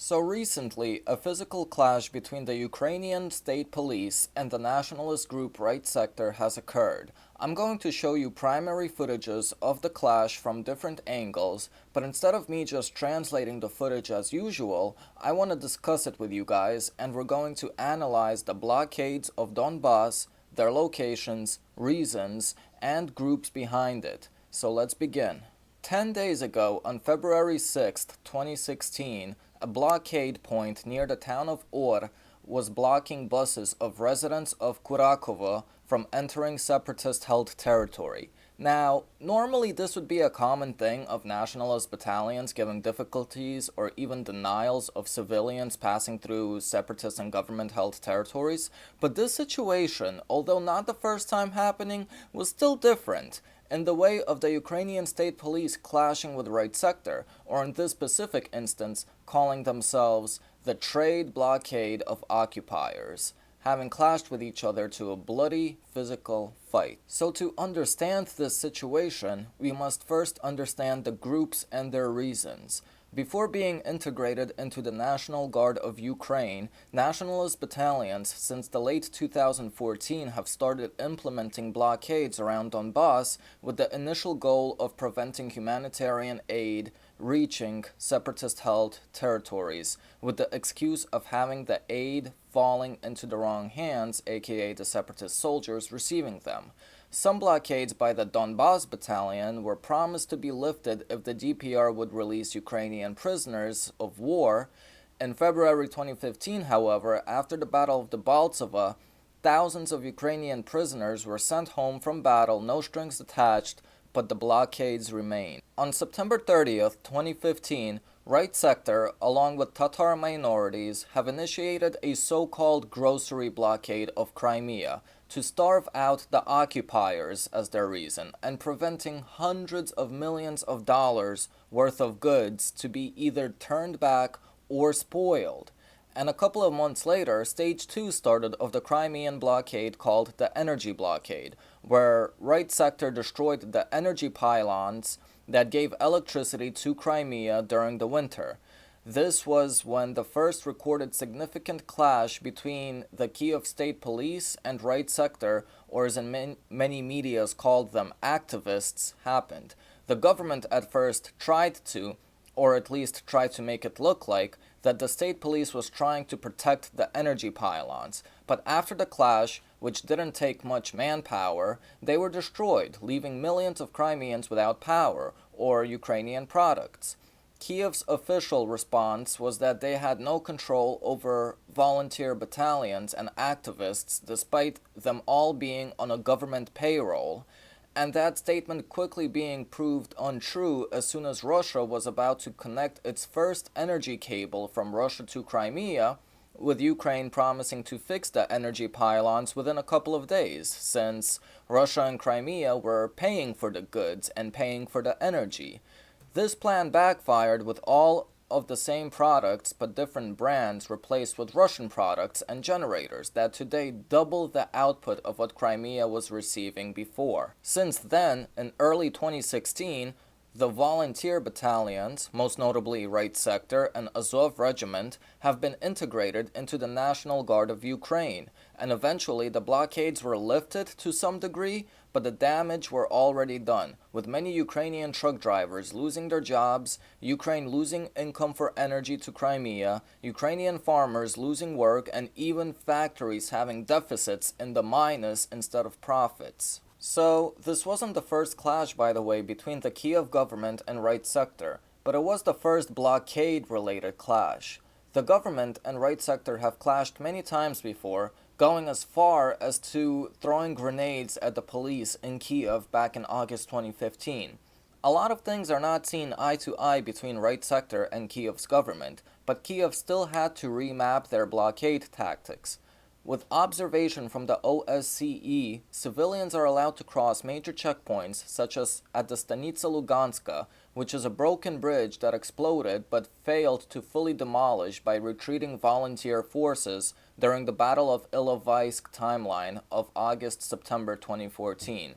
So recently, a physical clash between the Ukrainian State Police and the nationalist group Right Sector has occurred. I'm going to show you primary footages of the clash from different angles, but instead of me just translating the footage as usual, I want to discuss it with you guys, and we're going to analyze the blockades of Donbass, their locations, reasons, and groups behind it. So let's begin. 10 days ago, on February 6th, 2016, a blockade point near the town of Or was blocking buses of residents of Kurakhove from entering Separatist-Held Territory. Now, normally this would be a common thing of nationalist battalions giving difficulties or even denials of civilians passing through separatist and government-held territories, but this situation, although not the first time happening, was still different, in the way of the Ukrainian State Police clashing with Right Sector, or in this specific instance, calling themselves the Trade Blockade of Occupiers, having clashed with each other to a bloody physical fight. So to understand this situation, we must first understand the groups and their reasons. Before being integrated into the National Guard of Ukraine, nationalist battalions since the late 2014 have started implementing blockades around Donbass with the initial goal of preventing humanitarian aid reaching separatist-held territories, with the excuse of having the aid falling into the wrong hands, aka the separatist soldiers receiving them. Some blockades by the Donbass battalion were promised to be lifted if the DPR would release Ukrainian prisoners of war. In February 2015, however, after the Battle of Debaltseve, thousands of Ukrainian prisoners were sent home from battle, no strings attached, but the blockades remain. On September 30th, 2015, Right Sector, along with Tatar minorities, have initiated a so-called grocery blockade of Crimea to starve out the occupiers as their reason, and preventing hundreds of millions of dollars worth of goods to be either turned back or spoiled. And a couple of months later, Stage 2 started of the Crimean blockade called the Energy Blockade, where Right Sector destroyed the energy pylons that gave electricity to Crimea during the winter. This was when the first recorded significant clash between the Kiev State Police and Right Sector, or as in many medias called them activists, happened. The government at first tried to, or at least tried to make it look like, that the state police was trying to protect the energy pylons, but after the clash, which didn't take much manpower, they were destroyed, leaving millions of Crimeans without power, or Ukrainian products. Kiev's official response was that they had no control over volunteer battalions and activists, despite them all being on a government payroll, and that statement quickly being proved untrue as soon as Russia was about to connect its first energy cable from Russia to Crimea, with Ukraine promising to fix the energy pylons within a couple of days, since Russia and Crimea were paying for the goods and paying for the energy. This plan backfired, with all of the same products but different brands replaced with Russian products and generators that today double the output of what Crimea was receiving before. Since then, in early 2016, the volunteer battalions, most notably Right Sector and Azov Regiment, have been integrated into the National Guard of Ukraine, and eventually the blockades were lifted to some degree, but the damage were already done, with many Ukrainian truck drivers losing their jobs, Ukraine losing income for energy to Crimea, Ukrainian farmers losing work, and even factories having deficits in the minus instead of profits. So, this wasn't the first clash, by the way, between the Kiev government and Right Sector, but it was the first blockade-related clash. The government and Right Sector have clashed many times before, going as far as to throwing grenades at the police in Kiev back in August 2015. A lot of things are not seen eye to eye between Right Sector and Kiev's government, but Kiev still had to remap their blockade tactics. With observation from the OSCE, civilians are allowed to cross major checkpoints, such as at the Stanitsa Luganska, which is a broken bridge that exploded but failed to fully demolish by retreating volunteer forces during the Battle of Ilovaisk timeline of August-September 2014.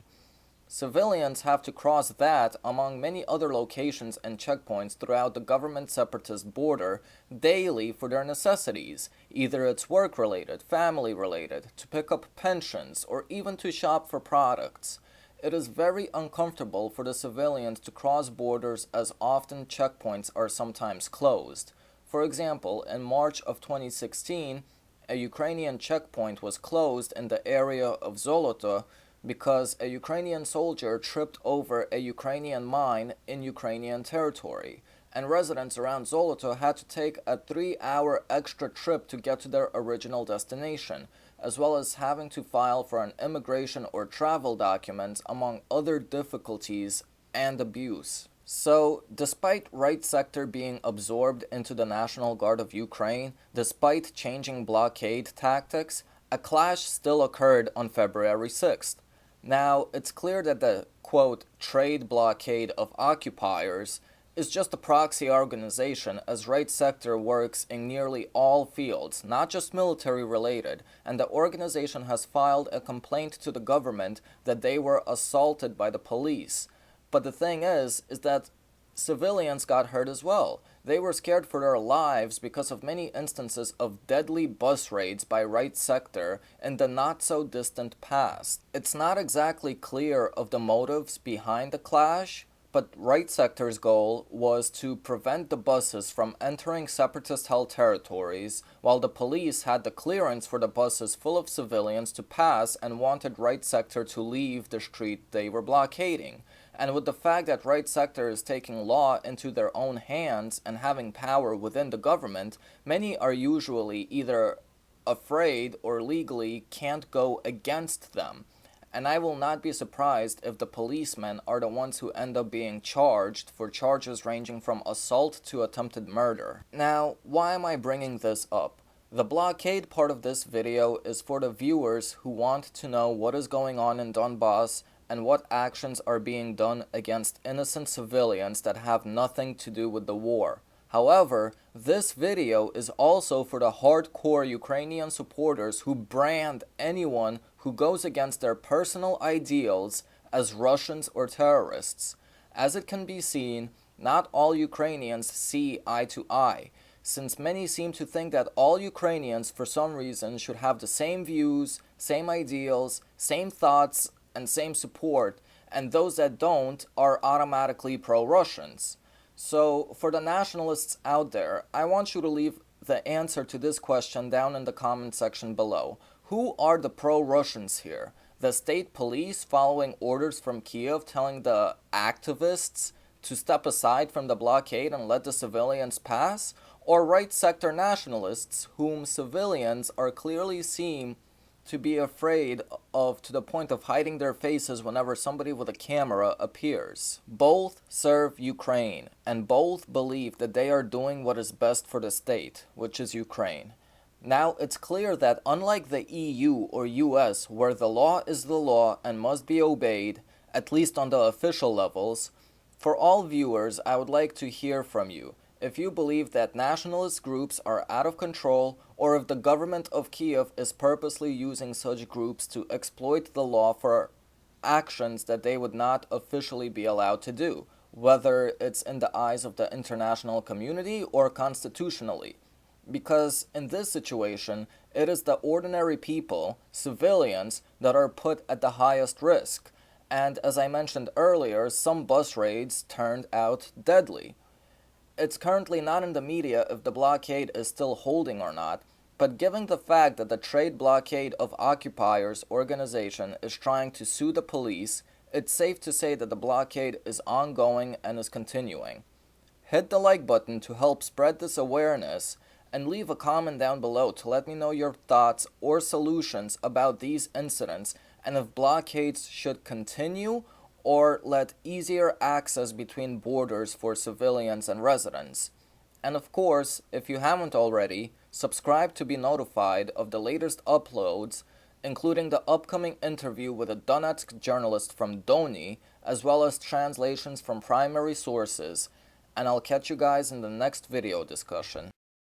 Civilians have to cross that among many other locations and checkpoints throughout the government separatist border daily for their necessities. Either it's work-related, family-related, to pick up pensions, or even to shop for products. It is very uncomfortable for the civilians to cross borders as often checkpoints are sometimes closed. For example, in March of 2016, a Ukrainian checkpoint was closed in the area of Zoloto because a Ukrainian soldier tripped over a Ukrainian mine in Ukrainian territory, and residents around Zoloto had to take a 3-hour extra trip to get to their original destination, as well as having to file for an immigration or travel documents, among other difficulties and abuse. So, despite Right Sector being absorbed into the National Guard of Ukraine, despite changing blockade tactics, a clash still occurred on February 6th. Now, it's clear that the, quote, trade blockade of occupiers is just a proxy organization, as Right Sector works in nearly all fields, not just military related, and the organization has filed a complaint to the government that they were assaulted by the police. But the thing is that civilians got hurt as well. They were scared for their lives because of many instances of deadly bus raids by Right Sector in the not-so-distant past. It's not exactly clear of the motives behind the clash, but Right Sector's goal was to prevent the buses from entering Separatist-Held territories, while the police had the clearance for the buses full of civilians to pass and wanted Right Sector to leave the street they were blockading. And with the fact that Right Sector is taking law into their own hands and having power within the government, many are usually either afraid or legally can't go against them. And I will not be surprised if the policemen are the ones who end up being charged for charges ranging from assault to attempted murder. Now, why am I bringing this up? The blockade part of this video is for the viewers who want to know what is going on in Donbass and what actions are being done against innocent civilians that have nothing to do with the war. However, this video is also for the hardcore Ukrainian supporters who brand anyone who goes against their personal ideals as Russians or terrorists. As it can be seen, not all Ukrainians see eye to eye, since many seem to think that all Ukrainians for some reason should have the same views, same ideals, same thoughts, and same support, and those that don't are automatically pro-Russians. So, for the nationalists out there, I want you to leave the answer to this question down in the comment section below. Who are the pro-Russians here? The state police following orders from Kiev telling the activists to step aside from the blockade and let the civilians pass? Or Right Sector nationalists whom civilians are clearly seen to be afraid of to the point of hiding their faces whenever somebody with a camera appears? Both serve Ukraine, and both believe that they are doing what is best for the state, which is Ukraine. Now, it's clear that unlike the EU or US, where the law is the law and must be obeyed, at least on the official levels, for all viewers, I would like to hear from you if you believe that nationalist groups are out of control, or if the government of Kiev is purposely using such groups to exploit the law for actions that they would not officially be allowed to do, whether it's in the eyes of the international community or constitutionally. Because in this situation, it is the ordinary people, civilians, that are put at the highest risk. And as I mentioned earlier, some bus raids turned out deadly. It's currently not in the media if the blockade is still holding or not, but given the fact that the Trade Blockade of Occupiers organization is trying to sue the police, it's safe to say that the blockade is ongoing and is continuing. Hit the like button to help spread this awareness, and leave a comment down below to let me know your thoughts or solutions about these incidents and if blockades should continue or let easier access between borders for civilians and residents. And of course, if you haven't already, subscribe to be notified of the latest uploads, including the upcoming interview with a Donetsk journalist from Doni, as well as translations from primary sources. And I'll catch you guys in the next video discussion.